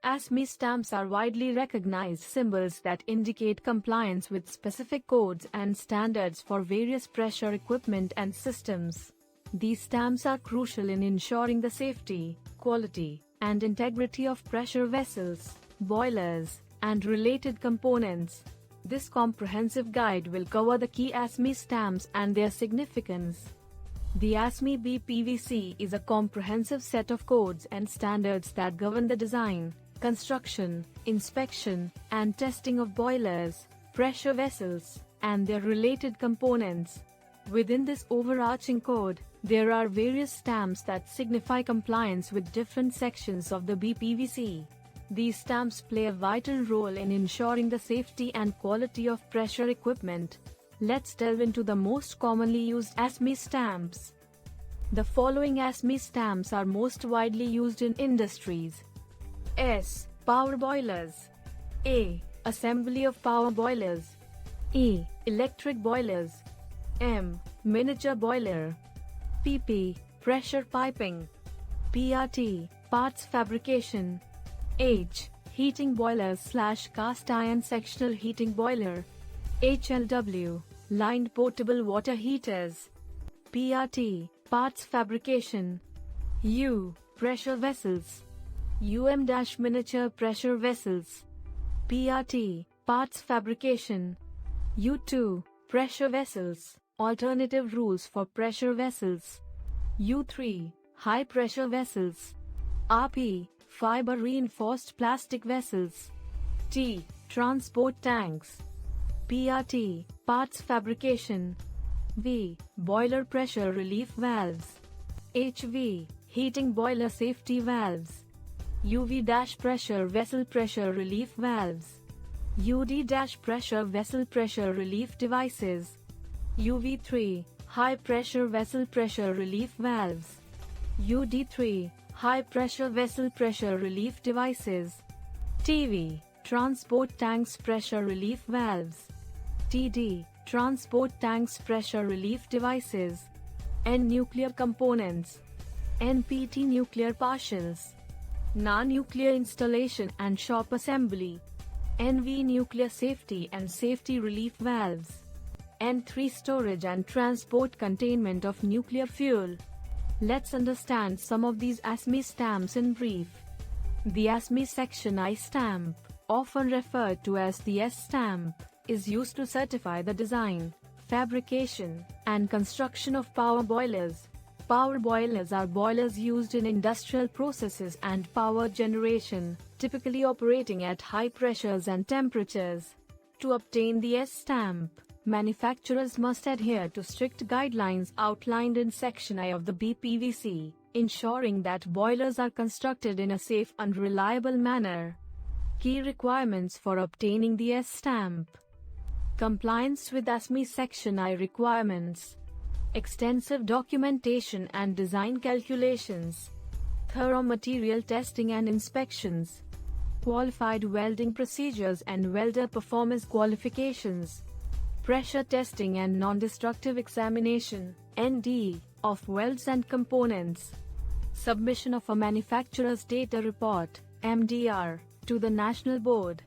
ASME stamps are widely recognized symbols that indicate compliance with specific codes and standards for various pressure equipment and systems. These stamps are crucial in ensuring the safety, quality, and integrity of pressure vessels, boilers, and related components. This comprehensive guide will cover the key ASME stamps and their significance. The ASME BPVC is a comprehensive set of codes and standards that govern the design, construction, inspection, and testing of boilers, pressure vessels, and their related components. Within this overarching code, there are various stamps that signify compliance with different sections of the BPVC. These stamps play a vital role in ensuring the safety and quality of pressure equipment. Let's delve into the most commonly used ASME stamps. The following ASME stamps are most widely used in industries. S. Power boilers. A. Assembly of power boilers. E. Electric boilers. M. Miniature boiler. PP. Pressure piping. PRT. Parts fabrication. H. Heating boiler/cast iron sectional heating boiler. HLW. Lined portable water heaters. PRT. Parts fabrication. U. Pressure vessels. Miniature pressure vessels. PRT. Parts fabrication. U2. Pressure vessels. Alternative rules for pressure vessels. U3. High pressure vessels. RP. Fiber reinforced plastic vessels. T. Transport tanks. PRT. Parts fabrication. V. Boiler pressure relief valves. HV. Heating boiler safety valves. UV-pressure vessel pressure relief valves. UD-pressure vessel pressure relief devices. UV3. High pressure vessel pressure relief valves. UD3. High pressure vessel pressure relief devices. TV. Transport tanks pressure relief valves. TD. Transport tanks pressure relief devices. N. Nuclear components. NPT. Nuclear partials. NA. Nuclear installation and shop assembly. NV. Nuclear safety and safety relief valves. N3. Storage and transport containment of nuclear fuel. Let's understand some of these ASME stamps in brief. The ASME Section I stamp, often referred to as the S stamp, is used to certify the design, fabrication, and construction of power boilers. Power boilers are boilers used in industrial processes and power generation, typically operating at high pressures and temperatures. To obtain the S stamp, manufacturers must adhere to strict guidelines outlined in Section I of the BPVC, ensuring that boilers are constructed in a safe and reliable manner. Key requirements for obtaining the S stamp. Compliance with ASME Section I requirements. Extensive documentation and design calculations. Thorough material testing and inspections. Qualified welding procedures and welder performance qualifications. Pressure testing and non-destructive examination (ND) of welds and components. Submission of a manufacturer's data report (MDR) to the National Board.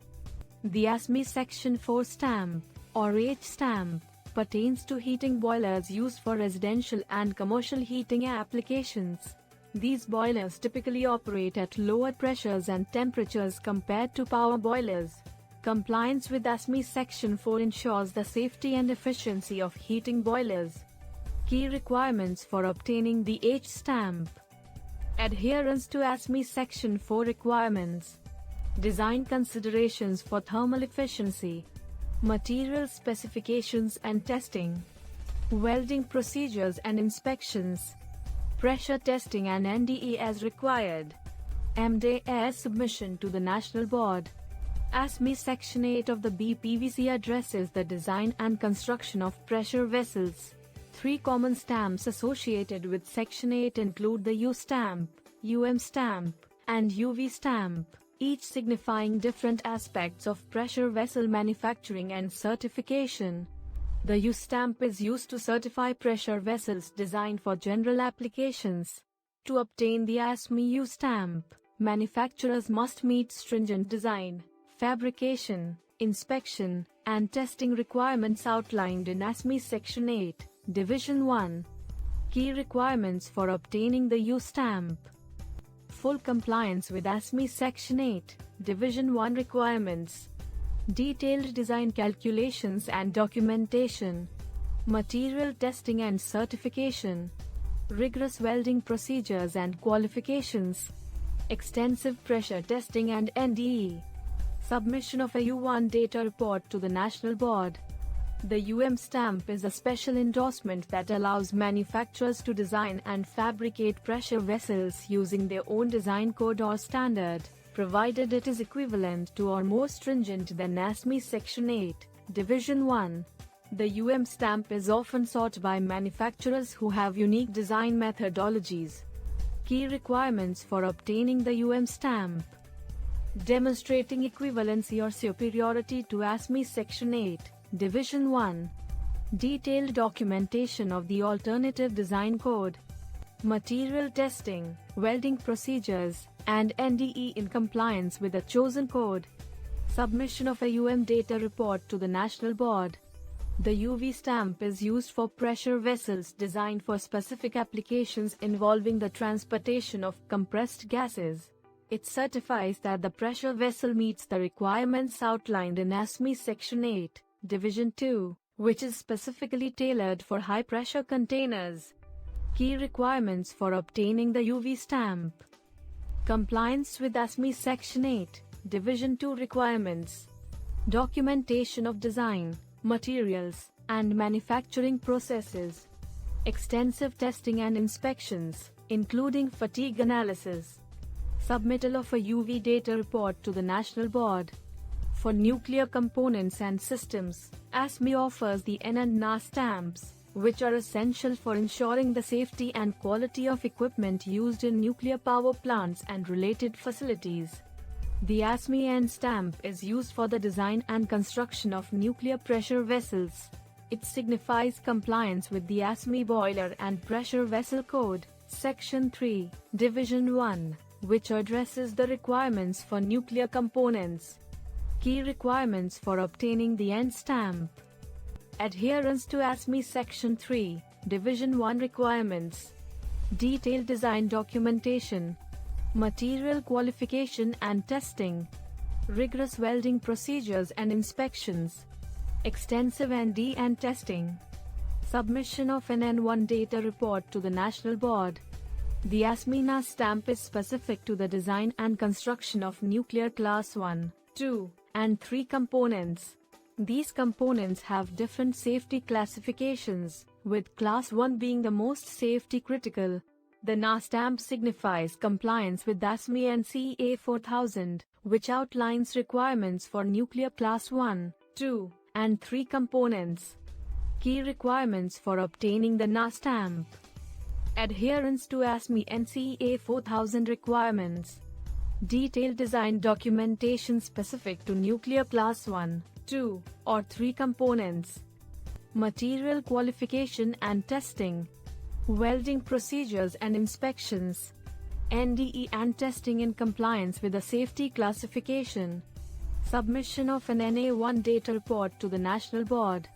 The ASME Section 4 stamp, or H stamp, pertains to heating boilers used for residential and commercial heating applications. These boilers typically operate at lower pressures and temperatures compared to power boilers. Compliance with ASME Section 4 ensures the safety and efficiency of heating boilers. Key requirements for obtaining the H stamp. Adherence to ASME Section 4 requirements. Design considerations for thermal efficiency. Material specifications and testing. Welding procedures and inspections. Pressure testing and NDE as required. MDR submission to the National Board. ASME Section 8 of the BPVC addresses the design and construction of pressure vessels. Three common stamps associated with Section 8 include the U stamp, UM stamp, and UV stamp, each signifying different aspects of pressure vessel manufacturing and certification. The U stamp is used to certify pressure vessels designed for general applications. To obtain the ASME U stamp, Manufacturers must meet stringent design, fabrication, inspection, and testing requirements outlined in ASME Section 8, Division 1. Key requirements for obtaining the U stamp. Full compliance with ASME Section 8, Division 1 requirements. Detailed design calculations and documentation. Material testing and certification. Rigorous welding procedures and qualifications. Extensive pressure testing and NDE. Submission of a U1 data report to the National Board. The UM stamp is a special endorsement that allows manufacturers to design and fabricate pressure vessels using their own design code or standard, provided it is equivalent to or more stringent than ASME Section 8, Division 1. The UM stamp is often sought by manufacturers who have unique design methodologies. Key requirements for obtaining the UM stamp. Demonstrating equivalency or superiority to ASME Section 8, Division 1. Detailed documentation of the alternative design code. Material testing, welding procedures, and NDE in compliance with the chosen code. Submission of a UM data report to the National Board. The UV stamp is used for pressure vessels designed for specific applications involving the transportation of compressed gases. It certifies that the pressure vessel meets the requirements outlined in ASME Section 8, Division 2, which is specifically tailored for high-pressure containers. Key requirements for obtaining the UV stamp. Compliance with ASME Section 8, Division 2 requirements. Documentation of design, materials, and manufacturing processes. Extensive testing and inspections, including fatigue analysis. Submittal of a UV data report to the National Board. For nuclear components and systems, ASME offers the N and NA stamps, which are essential for ensuring the safety and quality of equipment used in nuclear power plants and related facilities. The ASME N stamp is used for the design and construction of nuclear pressure vessels. It signifies compliance with the ASME Boiler and Pressure Vessel Code, Section 3, Division 1, which addresses the requirements for nuclear components. Key requirements for obtaining the N stamp. Adherence to ASME Section 3, Division 1 requirements. Detailed design documentation. Material qualification and testing. Rigorous welding procedures and inspections. Extensive ND and testing. Submission of an N1 data report to the National Board. The ASME NA stamp is specific to the design and construction of nuclear Class 1, 2, and 3 components. These components have different safety classifications, with Class 1 being the most safety critical. The NA stamp signifies compliance with ASME NCA 4000, which outlines requirements for nuclear Class 1, 2, and 3 components. Key requirements for obtaining the NA stamp. Adherence to ASME NCA 4000 requirements. Detailed design documentation specific to nuclear Class 1, 2, or 3 components. Material qualification and testing. Welding procedures and inspections. NDE and testing in compliance with the safety classification. Submission of an NA1 data report to the National Board.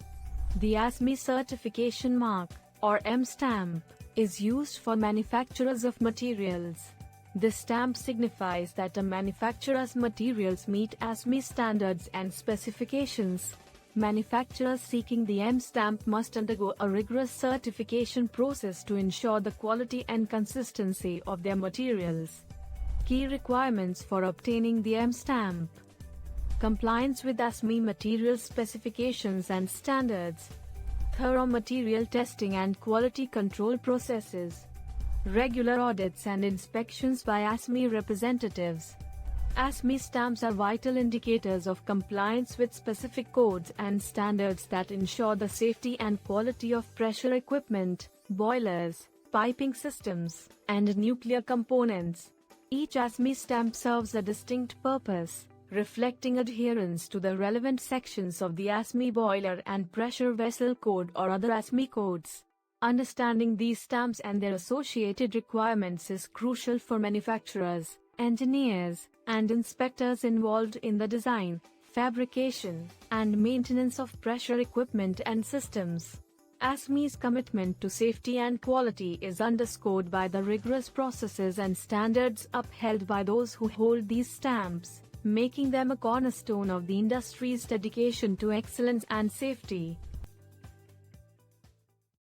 The ASME certification mark, or M stamp, is used for manufacturers of materials. This stamp signifies that a manufacturer's materials meet ASME standards and specifications. Manufacturers seeking the M stamp must undergo a rigorous certification process to ensure the quality and consistency of their materials. Key requirements for obtaining the M stamp. Compliance with ASME material specifications and standards. Thorough material testing and quality control processes. Regular audits and inspections by ASME representatives. ASME stamps are vital indicators of compliance with specific codes and standards that ensure the safety and quality of pressure equipment, boilers, piping systems, and nuclear components. Each ASME stamp serves a distinct purpose, reflecting adherence to the relevant sections of the ASME Boiler and Pressure Vessel Code or other ASME codes. Understanding these stamps and their associated requirements is crucial for manufacturers, engineers, and inspectors involved in the design, fabrication, and maintenance of pressure equipment and systems. ASME's commitment to safety and quality is underscored by the rigorous processes and standards upheld by those who hold these stamps, making them a cornerstone of the industry's dedication to excellence and safety.